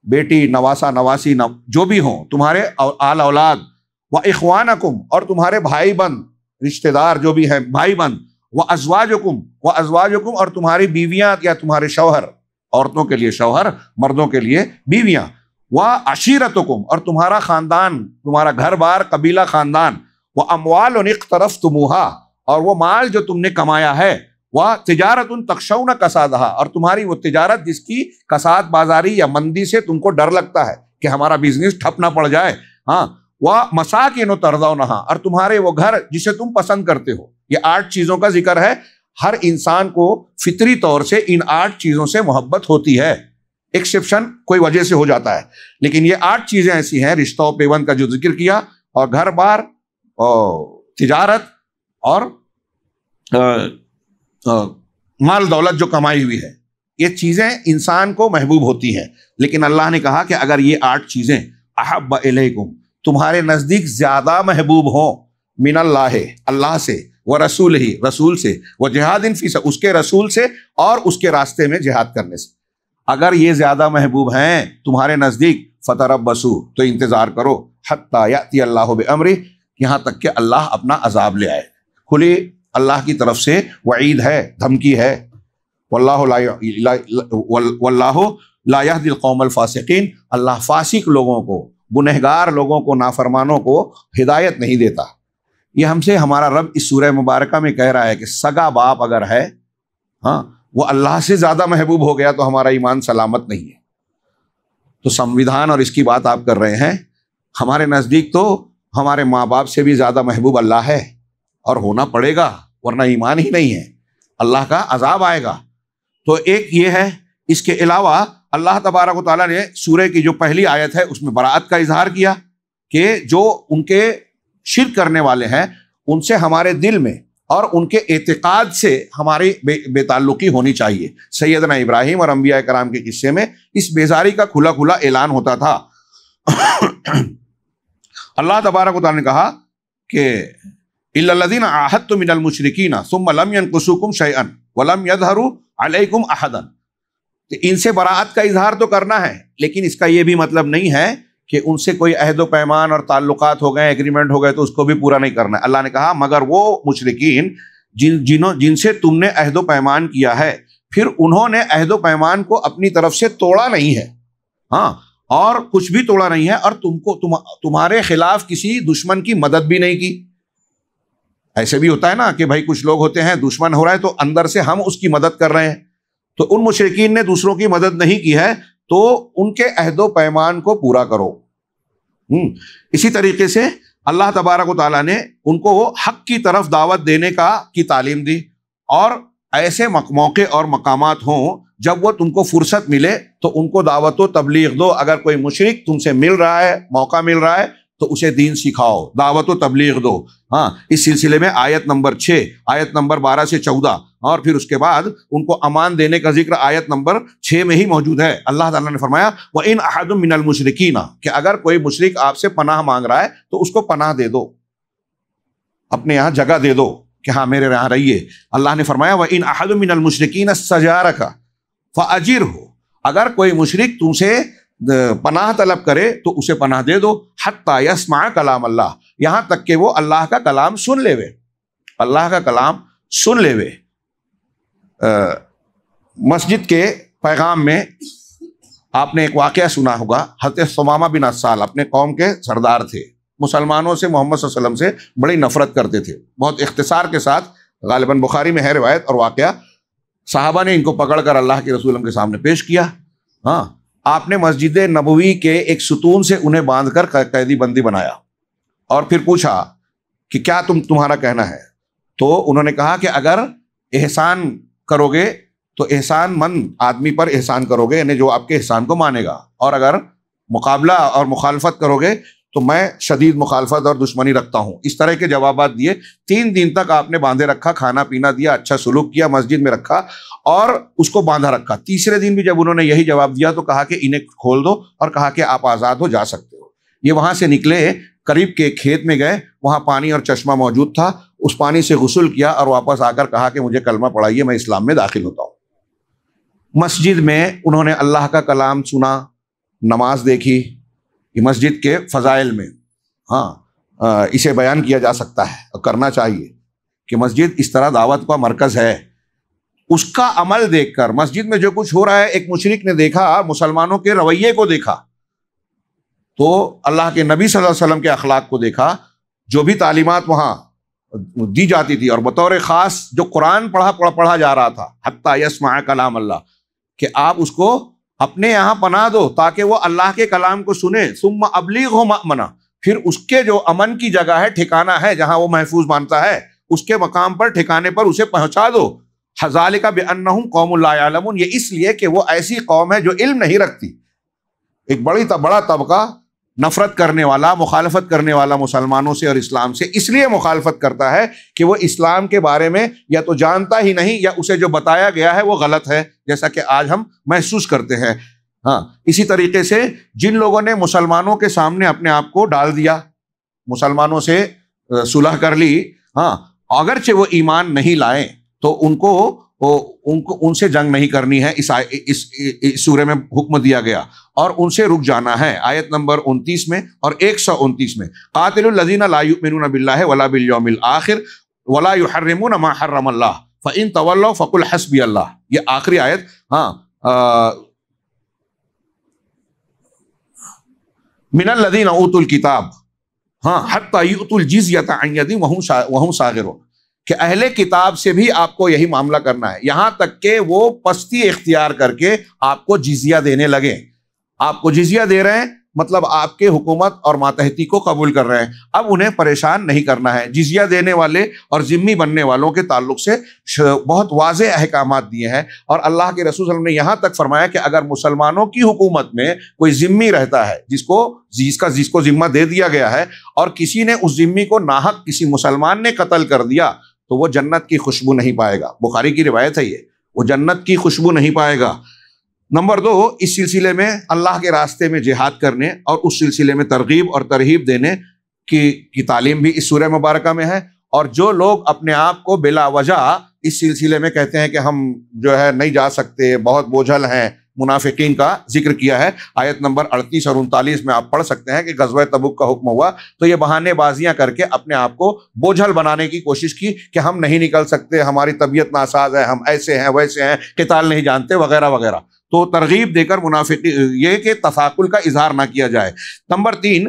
بیٹی نواسا نواسی جو بھی ہوں، تمہارے آل اولاد، وَإِخْوَانَكُمْ اور تمہارے بھائی بند رشتہ دار جو بھی ہیں بھائی بند، وَأَزْوَاجُكُمْ اور تمہاری بیویاں یا تمہارے شوہر، عورتوں کے لیے شوہر، مردوں کے لیے بیویاں، وعشیرتکم، اور تمہارا خاندان، تمہارا گھر بار، قبیلہ، خاندان، واموال اقترفتموہا، اور وہ مال جو تم نے کمایا ہے، وتجارت تخشون کسادہا، اور تمہاری وہ تجارت جس کی کساد بازاری یا مندی سے تم کو ڈر لگتا ہے کہ ہمارا بزنس ٹھپ نہ پڑ جائے، ہاں، ومساکن ترضونہا، اور تمہارے وہ گھر جسے تم پسند کرتے ہو۔ یہ 8 چیزوں کا ذکر ہے۔ ہر انسان کو فطری طور سے ان 8 چیزوں سے محبت ہوتی ہے، ایکسیپشن کوئی وجہ سے ہو جاتا ہے، لیکن یہ 8 چیزیں ایسی ہیں، رشتہ و پیوند کا جو ذکر کیا، اور گھر بار، اور تجارت، اور مال دولت جو کمائی ہوئی ہے، یہ چیزیں انسان کو محبوب ہوتی ہیں۔ لیکن اللہ نے کہا کہ اگر یہ 8 چیزیں احب الیکم، تمہارے نزدیک زیادہ محبوب ہوں، من اللہ، اللہ سے، ورسول ہی، رسول سے، وجہاد فی سبیلہ، اس کے رسول سے اور اس کے راستے میں جہاد کرنے سے، اگر یہ زیادہ محبوب ہیں تمہارے نزدیک، فتربصوا، تو انتظار کرو، حتی یأتی اللہ بامرہ، یہاں تک کہ اللہ اپنا عذاب لے آئے۔ کھلی اللہ کی طرف سے وعید ہے، دھمکی ہے، واللہ لا یہدی القوم الفاسقین، اللہ فاسق لوگوں کو، گنہگار لوگوں کو، نافرمانوں کو ہدایت نہیں دیتا۔ یہ ہم سے ہمارا رب اس سورہ مبارکہ میں کہہ رہا ہے کہ سگا باپ اگر ہے، ہاں، وہ اللہ سے زیادہ محبوب ہو گیا تو ہمارا ایمان سلامت نہیں ہے۔ تو سمویدھان اور اس کی بات آپ کر رہے ہیں، ہمارے نزدیک تو ہمارے ماں باپ سے بھی زیادہ محبوب اللہ ہے، اور ہونا پڑے گا، ورنہ ایمان ہی نہیں ہے، اللہ کا عذاب آئے گا۔ تو ایک یہ ہے۔ اس کے علاوہ اللہ تبارک و تعالیٰ نے سورہ کی جو پہلی آیت ہے اس میں براءت کا اظہار کیا کہ جو ان کے شرک کرنے والے ہیں ان سے ہمارے دل میں اور ان کے اعتقاد سے ہماری بے تعلقی ہونی چاہیے۔ سیدنا ابراہیم اور انبیاء کرام کے قصے میں اس بیزاری کا کھلا کھلا اعلان ہوتا تھا۔ اللہ تبارک و تعالیٰ نے کہا کہ اِلَّا الَّذِينَ عَاهَدتُّم مِّنَ الْمُشْرِكِينَ ثُمَّ لَمْ يَنْقُصُوكُمْ شَيْئًا وَلَمْ يَظْهَرُوا عَلَيْكُمْ أَحَدًا، تو ان سے براءت کا اظہار تو کرنا ہے، لیکن اس کا یہ بھی مطلب نہیں ہے کہ ان سے کوئی عہد و پیمان اور تعلقات ہو گئے، ایگریمنٹ ہو گئے تو اس کو بھی پورا نہیں کرنا ہے۔ اللہ نے کہا مگر وہ مشرکین جن سے تم نے عہد و پیمان کیا ہے، پھر انہوں نے عہد و پیمان کو اپنی طرف سے توڑا نہیں ہے، ہاں، اور کچھ بھی توڑا نہیں ہے، اور تمہارے خلاف کسی دشمن کی مدد بھی نہیں کی۔ ایسے بھی ہوتا ہے نا کہ بھائی کچھ لوگ ہوتے ہیں دشمن ہو رہا ہے تو اندر سے ہم اس کی مدد کر رہے ہیں، تو ان مشرکین نے دوسروں کی مدد نہیں کی ہے، تو ان کے عہد و پیمان کو پورا کرو۔ اسی طریقے سے اللہ تبارک و تعالیٰ نے ان کو حق کی طرف دعوت دینے کی تعلیم دی، اور ایسے موقع اور مقامات ہوں جب وہ تم کو فرصت ملے تو ان کو دعوت و تبلیغ دو۔ اگر کوئی مشرک تم سے مل رہا ہے، موقع مل رہا ہے، تو اسے دین سکھاؤ، دعوت و تبلیغ دو۔ ہاں، اس سلسلے میں آیت نمبر 6، آیت نمبر 12 سے 14، اور پھر اس کے بعد ان کو امان دینے کا ذکر آیت نمبر 6 میں ہی موجود ہے۔ اللہ تعالیٰ نے فرمایا وَإِنْ أَحَدٌ مِّنَ الْمُشْرِكِينَ، کہ اگر کوئی مشرک آپ سے پناہ مانگ رہا ہے تو اس کو پناہ دے دو، اپنے یہاں جگہ دے دو کہ ہاں میرے یہاں رہیے۔ اللہ نے فرمایا وَإِنْ أَحَدٌ مِّنَ الْمُشْرِكِينَ اسْتَجَارَكَ فَأَجِرْهُ، اگر کوئی مشرک تم سے پناہ طلب کرے تو اسے پناہ دے دو، حتیٰ یسمع کلام اللہ، یہاں تک کہ وہ اللہ کا کلام سن لے وے، اللہ کا کلام سن لے وے۔ مسجد کے پیغام میں آپ نے ایک واقعہ سنا ہوگا، حضرت ثمامہ بن عسال اپنے قوم کے سردار تھے، مسلمانوں سے، محمد صلی اللہ علیہ وسلم سے بڑی نفرت کرتے تھے، بہت اختصار کے ساتھ، غالباً بخاری میں ہے روایت اور واقعہ۔ صحابہ نے ان کو پکڑ کر اللہ کے رسول کے سامنے پیش کیا، ہاں، آپ نے مسجد نبوی کے ایک ستون سے انہیں باندھ کر قیدی بندی بنایا، اور پھر پوچھا کہ کیا تمہارا کہنا ہے؟ تو انہوں نے کہا کہ اگر احسان کرو گے تو احسان مند آدمی پر احسان کرو گے، یعنی جو آپ کے احسان کو مانے گا، اور اگر مقابلہ اور مخالفت کرو گے تو میں شدید مخالفت اور دشمنی رکھتا ہوں۔ اس طرح کے جوابات دیے۔ 3 دن تک آپ نے باندھے رکھا، کھانا پینا دیا، اچھا سلوک کیا، مسجد میں رکھا اور اس کو باندھا رکھا۔ تیسرے دن بھی جب انہوں نے یہی جواب دیا تو کہا کہ انہیں کھول دو، اور کہا کہ آپ آزاد ہو، جا سکتے ہو۔ یہ وہاں سے نکلے، قریب کے کھیت میں گئے، وہاں پانی اور چشمہ موجود تھا، اس پانی سے غسل کیا اور واپس آ کر کہا کہ مجھے کلمہ پڑھائیے، میں اسلام میں داخل ہوتا ہوں۔ مسجد میں انہوں نے اللہ کا کلام سنا، نماز دیکھی۔ یہ مسجد کے فضائل میں ہاں اسے بیان کیا جا سکتا ہے اور کرنا چاہیے کہ مسجد اس طرح دعوت کا مرکز ہے۔ اس کا عمل دیکھ کر، مسجد میں جو کچھ ہو رہا ہے، ایک مشرک نے دیکھا، مسلمانوں کے رویے کو دیکھا تو اللہ کے نبی صلی اللہ علیہ وسلم کے اخلاق کو دیکھا، جو بھی تعلیمات وہاں دی جاتی تھی، اور بطور خاص جو قرآن پڑھا جا رہا تھا، حتی یسمع کلام اللہ، کہ آپ اس کو اپنے یہاں پناہ دو تاکہ وہ اللہ کے کلام کو سنے، ثم ابلیغہ مأمنہ، پھر اس کے جو امن کی جگہ ہے، ٹھکانہ ہے جہاں وہ محفوظ مانتا ہے، اس کے مقام پر، ٹھکانے پر اسے پہنچا دو۔ ذالک بانہم قوم لا یعلمون، یہ اس لیے کہ وہ ایسی قوم ہے جو علم نہیں رکھتی۔ ایک بڑا طبقہ نفرت کرنے والا، مخالفت کرنے والا مسلمانوں سے اور اسلام سے اس لیے مخالفت کرتا ہے کہ وہ اسلام کے بارے میں یا تو جانتا ہی نہیں، یا اسے جو بتایا گیا ہے وہ غلط ہے، جیسا کہ آج ہم محسوس کرتے ہیں۔ ہاں، اسی طریقے سے جن لوگوں نے مسلمانوں کے سامنے اپنے آپ کو ڈال دیا، مسلمانوں سے صلح کر لی، ہاں، اگرچہ وہ ایمان نہیں لائیں تو ان کو ان سے جنگ نہیں کرنی ہے، اس سورے میں حکم دیا گیا، اور ان سے رک جانا ہے۔ آیت نمبر 29 میں اور 129 میں، قاتل الذین لا یؤمنون باللہ ولا بالیوم الآخر ولا یحرمون ما حرم اللہ فإن تولوا فقل حسبی اللہ، یہ آخری آیت۔ ہاں، من الذین اوتوا الکتاب، ہاں، حتی یؤتوا الجزیۃ عن ید وہم صاغرون، کہ اہل کتاب سے بھی آپ کو یہی معاملہ کرنا ہے، یہاں تک کہ وہ پستی اختیار کر کے آپ کو جزیہ دینے لگے۔ آپ کو جزیہ دے رہے ہیں مطلب آپ کے حکومت اور ماتحتی کو قبول کر رہے ہیں، اب انہیں پریشان نہیں کرنا ہے۔ جزیہ دینے والے اور ذمہ بننے والوں کے تعلق سے بہت واضح احکامات دیے ہیں، اور اللہ کے رسول صلی اللہ علیہ وسلم نے یہاں تک فرمایا کہ اگر مسلمانوں کی حکومت میں کوئی ذمہ رہتا ہے جس کو ذمہ دے دیا گیا ہے، اور کسی نے اس ذمہ کو ناحق کسی مسلمان نے قتل کر دیا، تو وہ جنت کی خوشبو نہیں پائے گا۔ بخاری کی روایت ہے یہ، وہ جنت کی خوشبو نہیں پائے گا۔ نمبر 2، اس سلسلے میں اللہ کے راستے میں جہاد کرنے اور اس سلسلے میں ترغیب اور ترہیب دینے کی تعلیم بھی اس سورہ مبارکہ میں ہے۔ اور جو لوگ اپنے آپ کو بلا وجہ اس سلسلے میں کہتے ہیں کہ ہم جو ہے نہیں جا سکتے، بہت بوجھل ہیں، منافقین کا ذکر کیا ہے۔ آیت نمبر 38 اور 39 میں آپ پڑھ سکتے ہیں کہ غزوہ تبوک کا حکم ہوا تو یہ بہانے بازیاں کر کے اپنے آپ کو بوجھل بنانے کی کوشش کی کہ ہم نہیں نکل سکتے، ہماری طبیعت ناساز ہے، ہم ایسے ہیں ویسے ہیں، قتال نہیں جانتے، وغیرہ وغیرہ۔ تو ترغیب دے کر یہ کہ تثاقل کا اظہار نہ کیا جائے۔ نمبر 3،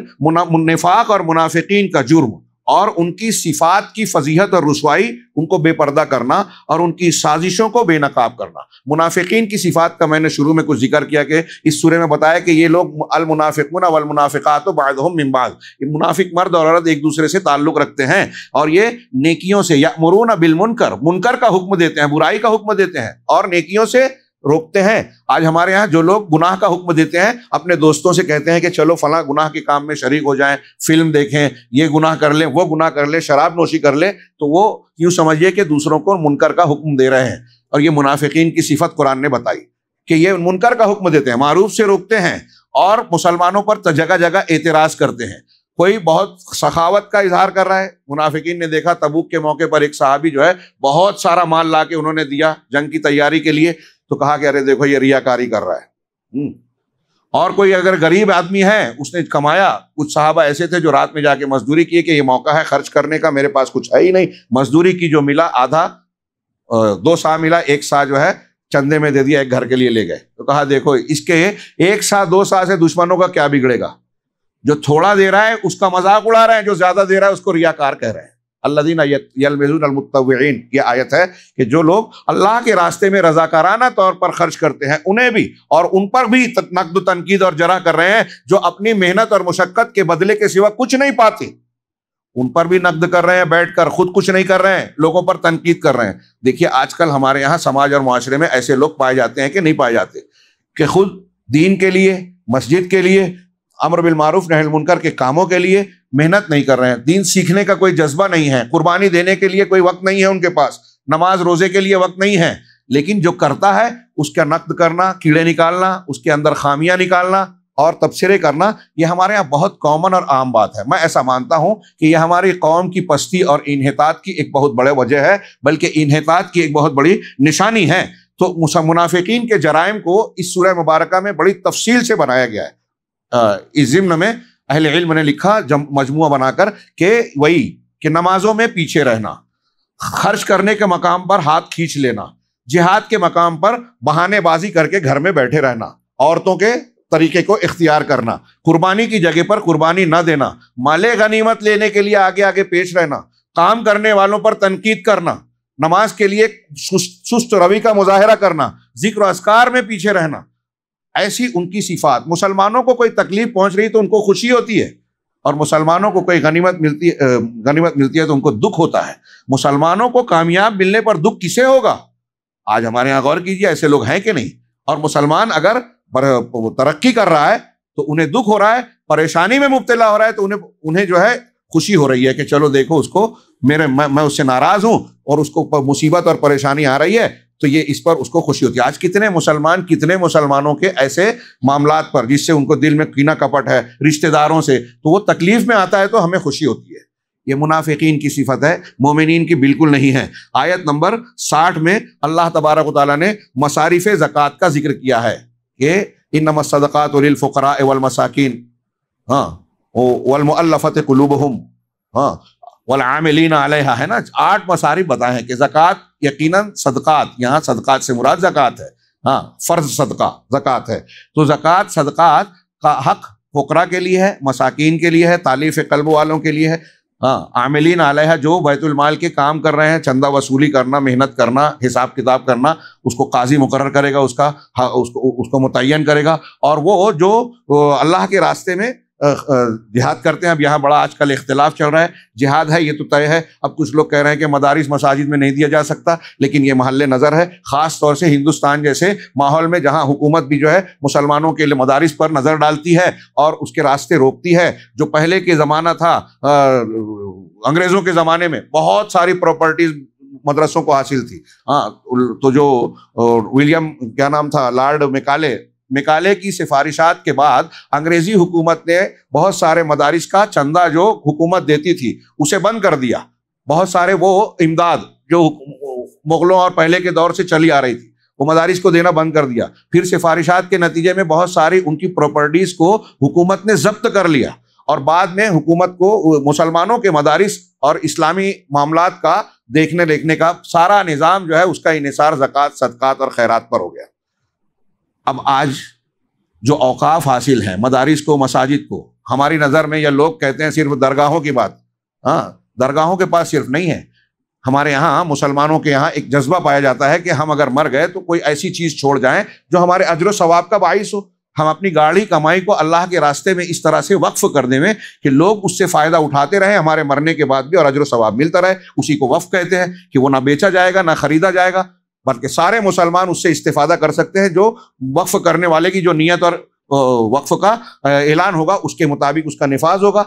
نفاق اور منافقین کا جرم اور ان کی صفات کی فضیحت اور رسوائی، ان کو بے پردہ کرنا اور ان کی سازشوں کو بے نقاب کرنا۔ منافقین کی صفات کا میں نے شروع میں کچھ ذکر کیا کہ اس سورے میں بتایا کہ یہ لوگ المنافقون والمنافقات بعضهم من بعض، منافق مرد اور عورت ایک دوسرے سے تعلق رکھتے ہیں، اور یہ نیکیوں سے یأمرون بالمنکر، منکر کا حکم دیتے ہیں، برائی کا حکم دیتے ہیں، اور نیکیوں سے روکتے ہیں۔ آج ہمارے ہاں جو لوگ گناہ کا حکم دیتے ہیں، اپنے دوستوں سے کہتے ہیں کہ چلو فلاں گناہ کے کام میں شریک ہو جائیں، فلم دیکھیں، یہ گناہ کر لیں، وہ گناہ کر لیں، شراب نوشی کر لیں، تو وہ یوں سمجھیے کہ دوسروں کو منکر کا حکم دے رہے ہیں۔ اور یہ منافقین کی صفت قرآن نے بتائی کہ یہ منکر کا حکم دیتے ہیں، معروف سے روکتے ہیں، اور مسلمانوں پر جگہ جگہ اعتراض کرتے ہیں۔ کوئی بہت سخاوت کا اظہار کر رہا ہے، منافقین نے دیکھا تبوک کے موقع پر ایک صحابی جو ہے بہت سارا مال لا کے انہوں نے دیا جنگ کی تیاری کے لیے، تو کہا کہ ارے دیکھو یہ ریاکاری کر رہا ہے۔ اور کوئی اگر غریب آدمی ہے، اس نے کمایا، کچھ صحابہ ایسے تھے جو رات میں جا کے مزدوری کیے کہ یہ موقع ہے خرچ کرنے کا، میرے پاس کچھ ہے ہی نہیں، مزدوری کی جو ملا آدھا 2 سا ملا، 1 سا جو ہے چندے میں دے دیا، ایک گھر کے لیے لے گئے۔ تو کہا دیکھو اس کے 1 سا 2 سا سے دشمنوں کا کیا بگڑے گا، جو تھوڑا دے رہا ہے اس کا مذاق اڑا رہے ہیں، جو زیادہ دے رہا ہے اس کو ریاکار کہہ رہے ہیں۔ الذین یلمزون المتطوعین، یہ آیت ہے کہ جو لوگ اللہ کے راستے میں رضاکارانہ طور پر خرچ کرتے ہیں انہیں بھی، اور ان پر بھی نقد و تنقید اور جرح کر رہے ہیں، جو اپنی محنت اور مشقت کے بدلے کے سوا کچھ نہیں پاتے، ان پر بھی نقد کر رہے ہیں بیٹھ کر، خود کچھ نہیں کر رہے ہیں، لوگوں پر تنقید کر رہے ہیں۔ دیکھیے آج کل ہمارے یہاں سماج اور معاشرے میں ایسے لوگ پائے جاتے ہیں کہ نہیں پائے جاتے، کہ خود دین کے لیے، مسجد کے لیے، امر بالمعروف نہی المنکر کے کاموں کے لیے محنت نہیں کر رہے ہیں، دین سیکھنے کا کوئی جذبہ نہیں ہے، قربانی دینے کے لیے کوئی وقت نہیں ہے ان کے پاس، نماز روزے کے لیے وقت نہیں ہے، لیکن جو کرتا ہے اس کا نقد کرنا، کیڑے نکالنا، اس کے اندر خامیاں نکالنا اور تبصرے کرنا، یہ ہمارے یہاں بہت کامن اور عام بات ہے۔ میں ایسا مانتا ہوں کہ یہ ہماری قوم کی پستی اور انحطاط کی ایک بہت بڑے وجہ ہے، بلکہ انحطاط کی ایک بہت بڑی نشانی ہے۔ تو منافقین کے جرائم کو اس سورہ مبارکہ میں بڑی تفصیل سے بنایا گیا ہے۔ اس ضمن میں اہل علم نے لکھا مجموعہ بنا کر کہ وہی کہ نمازوں میں پیچھے رہنا، خرچ کرنے کے مقام پر ہاتھ کھینچ لینا، جہاد کے مقام پر بہانے بازی کر کے گھر میں بیٹھے رہنا، عورتوں کے طریقے کو اختیار کرنا، قربانی کی جگہ پر قربانی نہ دینا، مال غنیمت لینے کے لیے آگے آگے پیش رہنا، کام کرنے والوں پر تنقید کرنا، نماز کے لیے سست روی کا مظاہرہ کرنا، ذکر و اذکار میں پیچھے رہنا، ایسی ان کی صفات۔ مسلمانوں کو کوئی تکلیف پہنچ رہی تو ان کو خوشی ہوتی ہے، اور مسلمانوں کو کوئی غنیمت ملتی ہے تو ان کو دکھ ہوتا ہے۔ مسلمانوں کو کامیاب ملنے پر دکھ کسے ہوگا؟ آج ہمارے یہاں غور کیجیے، ایسے لوگ ہیں کہ نہیں؟ اور مسلمان اگر ترقی کر رہا ہے تو انہیں دکھ ہو رہا ہے، پریشانی میں مبتلا ہو رہا ہے تو انہیں جو ہے خوشی ہو رہی ہے کہ چلو دیکھو اس کو میں اس سے ناراض ہوں اور اس کو مصیبت اور پریشانی آ رہی ہے تو یہ اس پر اس کو خوشی ہوتی ہے۔ آج کتنے مسلمانوں کے ایسے معاملات پر جس سے ان کو دل میں کینہ کپٹ ہے رشتہ داروں سے، تو وہ تکلیف میں آتا ہے تو ہمیں خوشی ہوتی ہے۔ یہ منافقین کی صفت ہے، مومنین کی بالکل نہیں ہے۔ آیت نمبر 60 میں اللہ تبارک و تعالیٰ نے مصارف زکوٰۃ کا ذکر کیا ہے کہ انما الصدقات للفقراء والمساکین، والمؤلفۃ قلوبہم، والعاملین علیہا، ہے نا، 8 مصارف بتائے ہیں کہ زکوٰۃ یقیناً صدقات، یہاں صدقات سے مراد زکوٰۃ ہے، فرض صدقہ زکوٰۃ ہے۔ تو زکوٰۃ صدقات کا حق فقراء کے لیے ہے، مساکین کے لیے ہے، تالیف قلب والوں کے لیے ہے، عاملین علیہا جو بیت المال کے کام کر رہے ہیں، چندہ وصولی کرنا، محنت کرنا، حساب کتاب کرنا، اس کو قاضی مقرر کرے گا، اس کو متعین کرے گا، اور وہ جو اللہ کے راستے میں جہاد کرتے ہیں۔ اب یہاں بڑا آج کل اختلاف چل رہا ہے، جہاد ہے یہ تو طے ہے، اب کچھ لوگ کہہ رہے ہیں کہ مدارس مساجد میں نہیں دیا جا سکتا، لیکن یہ محل نظر ہے، خاص طور سے ہندوستان جیسے ماحول میں جہاں حکومت بھی جو ہے مسلمانوں کے لیے مدارس پر نظر ڈالتی ہے اور اس کے راستے روکتی ہے۔ جو پہلے کے زمانہ تھا انگریزوں کے زمانے میں بہت ساری پراپرٹیز مدرسوں کو حاصل تھی، تو جو ولیم کیا نام تھا، لارڈ میکالے کی سفارشات کے بعد انگریزی حکومت نے بہت سارے مدارس کا چندہ جو حکومت دیتی تھی اسے بند کر دیا۔ بہت سارے وہ امداد جو مغلوں اور پہلے کے دور سے چلی آ رہی تھی وہ مدارس کو دینا بند کر دیا۔ پھر سفارشات کے نتیجے میں بہت ساری ان کی پراپرٹیز کو حکومت نے ضبط کر لیا، اور بعد میں حکومت کو مسلمانوں کے مدارس اور اسلامی معاملات کا دیکھنے کا سارا نظام جو ہے اس کا انحصار زکوٰۃ، صدقات اور خیرات پر ہو گیا۔ اب آج جو اوقاف حاصل ہیں مدارس کو، مساجد کو، ہماری نظر میں، یا لوگ کہتے ہیں صرف درگاہوں کی بات، درگاہوں کے پاس صرف نہیں ہے، ہمارے یہاں مسلمانوں کے یہاں ایک جذبہ پایا جاتا ہے کہ ہم اگر مر گئے تو کوئی ایسی چیز چھوڑ جائیں جو ہمارے اجر و ثواب کا باعث ہو۔ ہم اپنی گاڑی کمائی کو اللہ کے راستے میں اس طرح سے وقف کر دیں کہ لوگ اس سے فائدہ اٹھاتے رہیں ہمارے مرنے کے بعد بھی، اور اجر و ثواب ملتا رہے، اسی کو وقف کہتے ہیں کہ وہ نہ بیچا جائے گا نہ خریدا جائے گا، بلکہ سارے مسلمان اس سے استفادہ کر سکتے ہیں۔ جو وقف کرنے والے کی جو نیت اور وقف کا اعلان ہوگا اس کے مطابق اس کا نفاذ ہوگا۔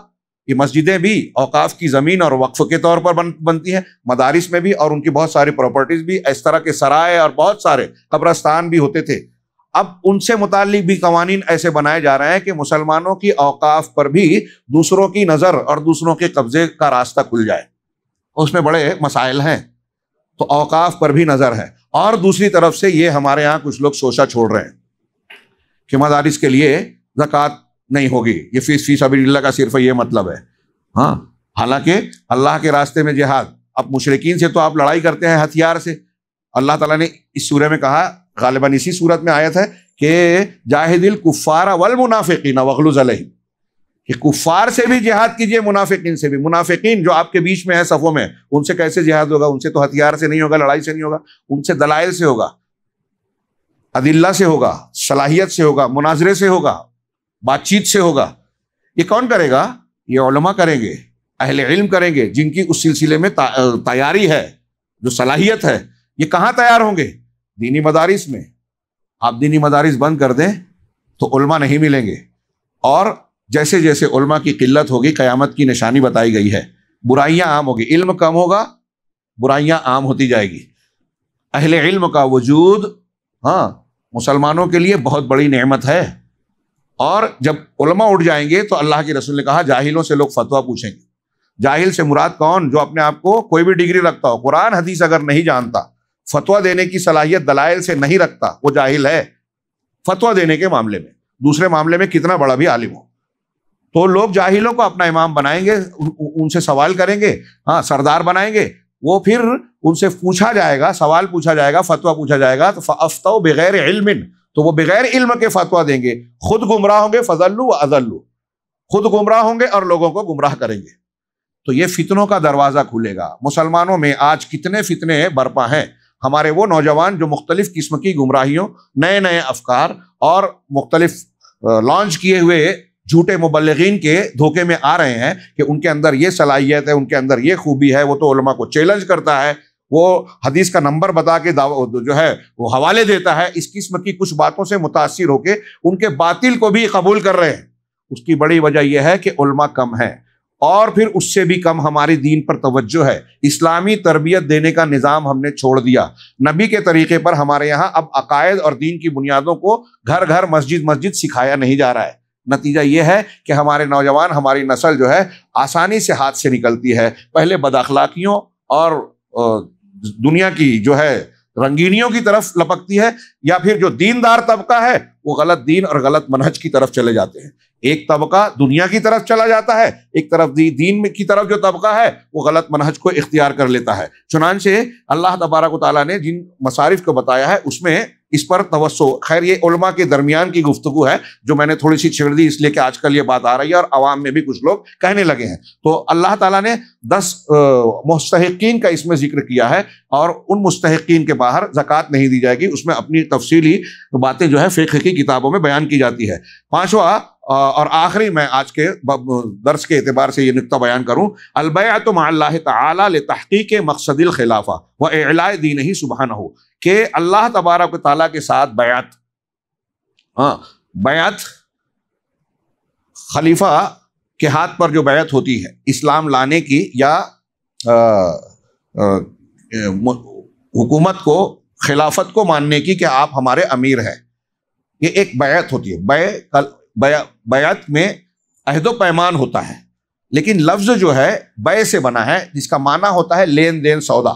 یہ مسجدیں بھی اوقاف کی زمین اور وقف کے طور پر بنتی ہیں، مدارس میں بھی، اور ان کی بہت ساری پراپرٹیز بھی، اس طرح کے سرائے اور بہت سارے قبرستان بھی ہوتے تھے۔ اب ان سے متعلق بھی قوانین ایسے بنائے جا رہے ہیں کہ مسلمانوں کی اوقاف پر بھی دوسروں کی نظر اور دوسروں کے قبضے کا راستہ کھل جائے، اس میں بڑے مسائل ہیں، تو اوقاف پر بھی نظر ہے۔ اور دوسری طرف سے یہ ہمارے ہاں کچھ لوگ شوشہ چھوڑ رہے ہیں کہ مدارس کے لیے زکوٰۃ نہیں ہوگی، یہ فی سبیل اللہ کا صرف یہ مطلب ہے۔ حالانکہ اللہ کے راستے میں جہاد، اب مشرکین سے تو آپ لڑائی کرتے ہیں ہتھیار سے، اللہ تعالیٰ نے اس سورہ میں کہا، غالباً اسی سورت میں آیت ہے کہ جاہد الکفار والمنافقین واغلظ علیہم، کہ کفار سے بھی جہاد کیجئے، منافقین سے بھی۔ منافقین جو آپ کے بیچ میں ہے صفوں میں، ان سے کیسے جہاد ہوگا؟ ان سے تو ہتھیار سے نہیں ہوگا، لڑائی سے نہیں ہوگا، ان سے دلائل سے ہوگا، ادلہ سے ہوگا، صلاحیت سے ہوگا، مناظرے سے ہوگا، بات چیت سے ہوگا۔ یہ کون کرے گا؟ یہ علماء کریں گے، اہل علم کریں گے، جن کی اس سلسلے میں تیاری ہے، جو صلاحیت ہے۔ یہ کہاں تیار ہوں گے؟ دینی مدارس میں۔ آپ دینی مدارس بند کر دیں تو علماء نہیں ملیں گے، اور جیسے جیسے علماء کی قلت ہوگی قیامت کی نشانی بتائی گئی ہے، برائیاں عام ہوگی، علم کم ہوگا، برائیاں عام ہوتی جائے گی۔ اہل علم کا وجود مسلمانوں کے لیے بہت بڑی نعمت ہے، اور جب علماء اٹھ جائیں گے تو اللہ کے رسول نے کہا جاہلوں سے لوگ فتویٰ پوچھیں گے۔ جاہل سے مراد کون؟ جو اپنے آپ کو کوئی بھی ڈگری رکھتا ہو، قرآن حدیث اگر نہیں جانتا، فتویٰ دینے کی صلاحیت دلائل سے نہیں رکھتا، وہ جاہل ہے۔ فتویٰ دینے کے معاملے میں، دوسرے معاملے میں کتنا بڑا بھی عالم ہو، تو لوگ جاہلوں کو اپنا امام بنائیں گے، ان سے سوال کریں گے، سردار بنائیں گے، وہ پھر ان سے پوچھا جائے گا، سوال پوچھا جائے گا، فتویٰ پوچھا جائے گا، تو فافتوا بغیر علم، تو وہ بغیر علم کے فتویٰ دیں گے، خود گمراہ ہوں گے، فضلوا واضلوا، خود گمراہ ہوں گے اور لوگوں کو گمراہ کریں گے۔ تو یہ فتنوں کا دروازہ کھلے گا۔ مسلمانوں میں آج کتنے فتنے برپا ہیں، ہمارے وہ نوجوان جو مختلف قسم کی گمراہیوں، نئے نئے افکار اور مختلف لانچ کیے ہوئے جھوٹے مبلغین کے دھوکے میں آ رہے ہیں کہ ان کے اندر یہ صلاحیت ہے، ان کے اندر یہ خوبی ہے، وہ تو علماء کو چیلنج کرتا ہے، وہ حدیث کا نمبر بتا کے جو ہے وہ حوالے دیتا ہے۔ اس قسم کی کچھ باتوں سے متاثر ہو کے ان کے باطل کو بھی قبول کر رہے ہیں۔ اس کی بڑی وجہ یہ ہے کہ علماء کم ہیں، اور پھر اس سے بھی کم ہماری دین پر توجہ ہے۔ اسلامی تربیت دینے کا نظام ہم نے چھوڑ دیا۔ نبی کے طریقے پر ہمارے یہاں اب عقائد اور دین کی بنیادوں کو گھر گھر مسجد مسجد سکھایا نہیں جا رہا ہے۔ نتیجہ یہ ہے کہ ہمارے نوجوان، ہماری نسل جو ہے آسانی سے ہاتھ سے نکلتی ہے، پہلے بد اخلاقیوں اور دنیا کی جو ہے رنگینیوں کی طرف لپکتی ہے، یا پھر جو دیندار طبقہ ہے وہ غلط دین اور غلط منہج کی طرف چلے جاتے ہیں۔ ایک طبقہ دنیا کی طرف چلا جاتا ہے، ایک طرف دین کی طرف جو طبقہ ہے وہ غلط منہج کو اختیار کر لیتا ہے۔ چنانچہ اللہ تبارک و تعالیٰ نے جن مصارف کو بتایا ہے اس میں اس پر توسع، خیر یہ علماء کے درمیان کی گفتگو ہے جو میں نے تھوڑی سی چھیڑ دی اس لیے کہ آج کل یہ بات آ رہی ہے اور عوام میں بھی کچھ لوگ کہنے لگے ہیں۔ تو اللہ تعالیٰ نے 10 مستحقین کا اس میں ذکر کیا ہے، اور ان مستحقین کے باہر زکوٰۃ نہیں دی جائے گی، اس میں اپنی تفصیلی باتیں جو ہے فقہ کی کتابوں میں بیان کی جاتی ہے۔ پانچواں اور آخری میں آج کے درس کے اعتبار سے یہ نقطہ بیان کروں، البیعۃ مع اللہ تعالی لتحقیق مقصد الخلافہ واعلاء دینہ سبحانہ، کہ اللہ تبارک و تعالیٰ کے ساتھ بیعت، بیعت خلیفہ کے ہاتھ پر جو بیعت ہوتی ہے اسلام لانے کی، یا حکومت کو، خلافت کو ماننے کی کہ آپ ہمارے امیر ہیں، یہ ایک بیعت ہوتی ہے۔ بیعت میں عہد و پیمان ہوتا ہے، لیکن لفظ جو ہے بیع سے بنا ہے، جس کا معنی ہوتا ہے لین دین، سودا۔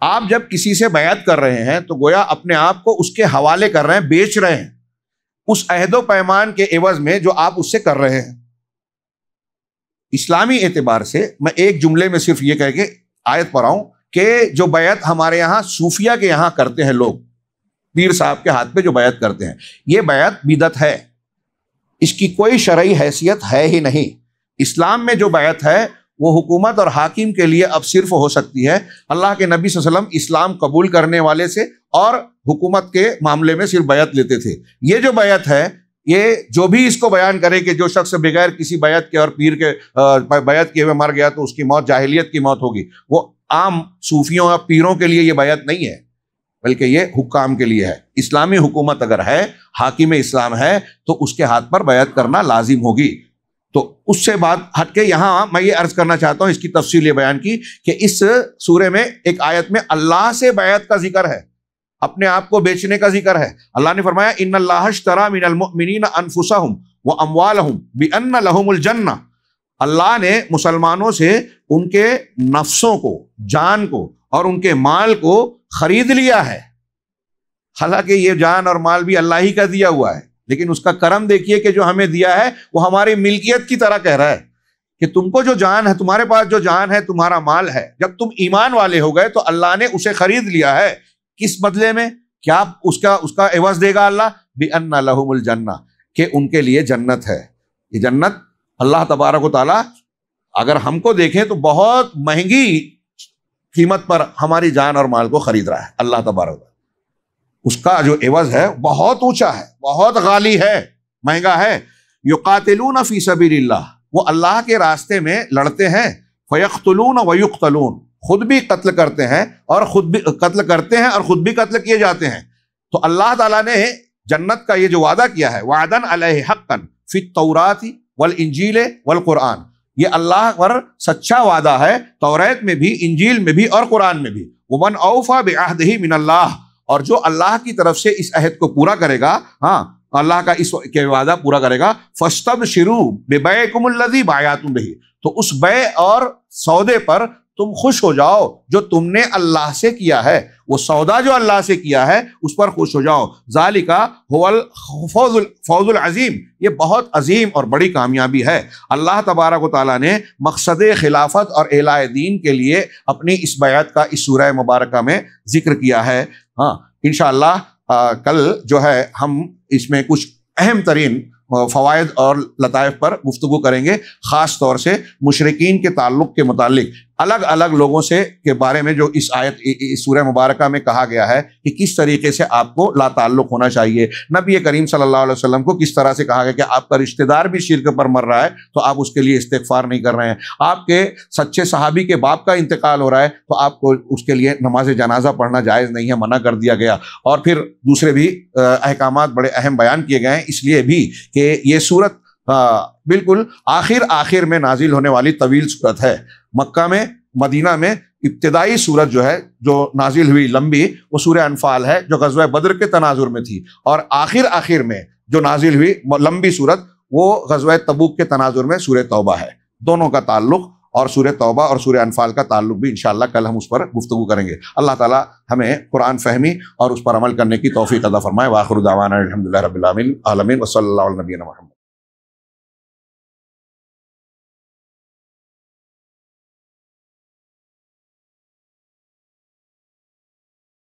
آپ جب کسی سے بیعت کر رہے ہیں تو گویا اپنے آپ کو اس کے حوالے کر رہے ہیں، بیچ رہے ہیں اس عہد و پیمان کے عوض میں جو آپ اس سے کر رہے ہیں۔ اسلامی اعتبار سے میں ایک جملے میں صرف یہ کہہ کے آیت پڑھاؤں کہ جو بیعت ہمارے یہاں صوفیہ کے یہاں کرتے ہیں لوگ، پیر صاحب کے ہاتھ پہ جو بیعت کرتے ہیں، یہ بیعت بدعت ہے، اس کی کوئی شرعی حیثیت ہے ہی نہیں۔ اسلام میں جو بیعت ہے وہ حکومت اور حاکم کے لیے اب صرف ہو سکتی ہے۔ اللہ کے نبی صلی اللہ علیہ وسلم اسلام قبول کرنے والے سے اور حکومت کے معاملے میں صرف بیعت لیتے تھے۔ یہ جو بیعت ہے، یہ جو بھی اس کو بیان کرے کہ جو شخص بغیر کسی بیعت کے اور پیر کے بیعت کیے ہوئے مر گیا تو اس کی موت جاہلیت کی موت ہوگی، وہ عام صوفیوں اور پیروں کے لیے یہ بیعت نہیں ہے، بلکہ یہ حکام کے لیے ہے۔ اسلامی حکومت اگر ہے، حاکم اسلام ہے، تو اس کے ہاتھ پر بیعت کرنا لازم ہوگی۔ تو اس سے بات ہٹ کے یہاں میں یہ عرض کرنا چاہتا ہوں، اس کی تفصیل یہ بیان کی کہ اس سورے میں ایک آیت میں اللہ سے بیعت کا ذکر ہے، اپنے آپ کو بیچنے کا ذکر ہے۔ اللہ نے فرمایا ان اللہ اشتری من المؤمنین انفسهم واموالهم بان لهم الجنہ، اللہ نے مسلمانوں سے ان کے نفسوں کو، جان کو اور ان کے مال کو خرید لیا ہے۔ حالانکہ یہ جان اور مال بھی اللہ ہی کا دیا ہوا ہے، لیکن اس کا کرم دیکھیے کہ جو ہمیں دیا ہے وہ ہماری ملکیت کی طرح کہہ رہا ہے کہ تم کو جو جان ہے، تمہارے پاس جو جان ہے، تمہارا مال ہے، جب تم ایمان والے ہو گئے تو اللہ نے اسے خرید لیا ہے۔ کس بدلے میں؟ کیا اس کا عوض دے گا اللہ؟ بِأَنَّ لَهُمُ الْجَنَّةِ، کہ ان کے لیے جنت ہے۔ یہ جنت اللہ تبارک و تعالیٰ اگر ہم کو دیکھیں تو بہت مہنگی قیمت پر ہماری جان اور مال کو خرید رہا ہے اللہ تبارک و تعالیٰ۔ اس کا جو عوض ہے بہت اونچا ہے، بہت غالی ہے، مہنگا ہے۔ یقاتلون فی سبیل اللہ، وہ اللہ کے راستے میں لڑتے ہیں، فیقتلون ویقتلون، خود بھی قتل کرتے ہیں اور خود بھی قتل کیے جاتے ہیں۔ تو اللہ تعالیٰ نے جنت کا یہ جو وعدہ کیا ہے، وعدن علیہ حقا فی التوراۃ والانجیل والقرآن، یہ اللہ پر سچا وعدہ ہے، توریت میں بھی، انجیل میں بھی اور قرآن میں بھی۔ ومن اوفی بعہدہ من اللہ، اور جو اللہ کی طرف سے اس عہد کو پورا کرے گا، اللہ کا اس کے وعدہ پورا کرے گا، فاستبشروا ببیعکم الذی بایعتم بہ، تو اس بیع اور سودے پر تم خوش ہو جاؤ جو تم نے اللہ سے کیا ہے، وہ سودا جو اللہ سے کیا ہے اس پر خوش ہو جاؤ۔ ذالک هو الفوز العظیم، یہ بہت عظیم اور بڑی کامیابی ہے۔ اللہ تبارک و تعالیٰ نے مقصد خلافت اور اعلاء دین کے لیے اپنی اس بیعت کا اس سورہ مبارکہ میں ذکر کیا ہے۔ انشاءاللہ کل جو ہے ہم اس میں کچھ اہم ترین فوائد اور لطائف پر گفتگو کریں گے، خاص طور سے مشرکین کے تعلق کے متعلق الگ الگ لوگوں سے کے بارے میں جو اس آیت اس سورہ مبارکہ میں کہا گیا ہے کہ کس طریقے سے آپ کو لا تعلق ہونا چاہیے۔ نبی کریم صلی اللہ علیہ وسلم کو کس طرح سے کہا گیا کہ آپ کا رشتہ دار بھی شرک پر مر رہا ہے تو آپ اس کے لیے استغفار نہیں کر رہے ہیں، آپ کے سچے صحابی کے باپ کا انتقال ہو رہا ہے تو آپ کو اس کے لیے نماز جنازہ پڑھنا جائز نہیں ہے، منع کر دیا گیا، اور پھر دوسرے بھی احکامات بڑے اہم بیان کیے گئے ہیں۔ اس لیے بھی کہ یہ سورت بالکل آخر میں نازل ہونے والی طویل سورت ہے۔ مکہ میں، مدینہ میں ابتدائی سورت جو ہے جو نازل ہوئی لمبی، وہ سورہ انفال ہے جو غزوہ بدر کے تناظر میں تھی، اور آخر میں جو نازل ہوئی لمبی سورت وہ غزوہ تبوک کے تناظر میں سورہ توبہ ہے۔ دونوں کا تعلق، اور سورہ توبہ اور سورہ انفال کا تعلق بھی انشاءاللہ کل ہم اس پر گفتگو کریں گے۔ اللہ تعالی ہمیں قرآن فہمی اور اس پر عمل کرنے کی توفیق عطا فرمائے۔ وآخر دعوانا الحمدللہ رب العالمین، وصلی اللہ علی نبینا محمد۔